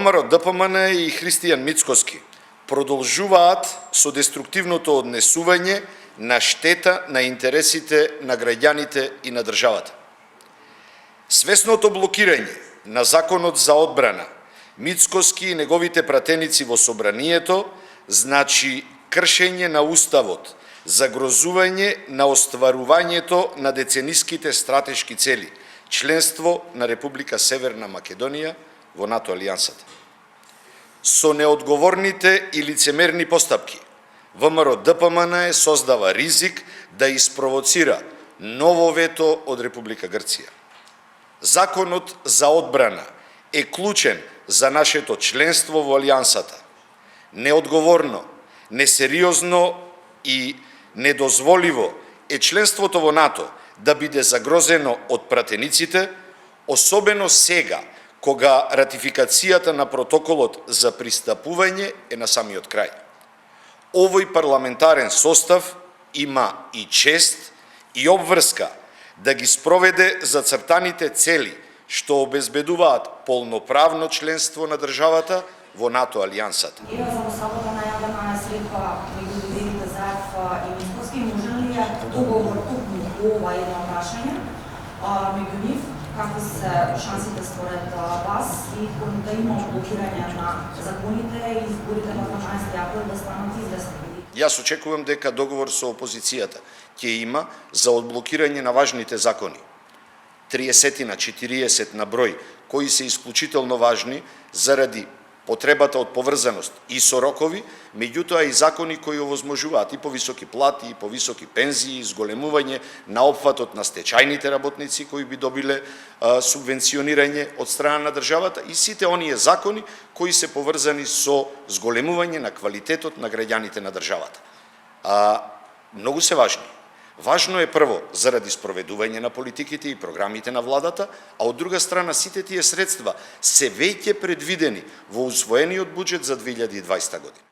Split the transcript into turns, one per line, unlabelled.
ВМРО ДПМН и Христијан Мицкоски продолжуваат со деструктивното однесување на штета на интересите на граѓаните и на државата. Свесното блокирање на Законот за одбрана, Мицкоски и неговите пратеници во собранието значи кршење на Уставот, загрозување на остварувањето на децениските стратешки цели, членство на Република Северна Македонија во НАТО алијансата. Со неодговорните и лицемерни постапки, ВМРО ДПМН создава ризик да испровоцира ново вето од Република Грција. Законот за одбрана е клучен за нашето членство во алијансата. Неодговорно, несериозно и недозволиво е членството во НАТО да биде загрозено од пратениците, особено сега, кога ратификацијата на протоколот за пристапување е на самиот крај. Овој парламентарен состав има и чест и обврска да ги спроведе зацртаните цели што обезбедуваат полноправно членство на државата во НАТО алијансата.
За сабота најавена е средба меѓу лидерите Заев и Мицкоски. Може ли е договор по ова едно прашање меѓу нив? Какви се шансите според вас и да има блокирање на законите и изборите на 12 април да станат известни?
Јас очекувам дека договор со опозицијата ќе има за одблокирање на важните закони. 30 на 40 на број, кои се исклучително важни заради потребата од поврзаност и со рокови, меѓутоа и закони кои овозможуваат и повисоки плати, и повисоки пензии, зголемување на опфатот на стечајните работници кои би добиле субвенционирање од страна на државата и сите оние закони кои се поврзани со зголемување на квалитетот на граѓаните на државата. Многу се важни. Важно е прво заради спроведување на политиките и програмите на владата, а од друга страна сите тие средства се веќе предвидени во усвоениот буџет за 2020 година.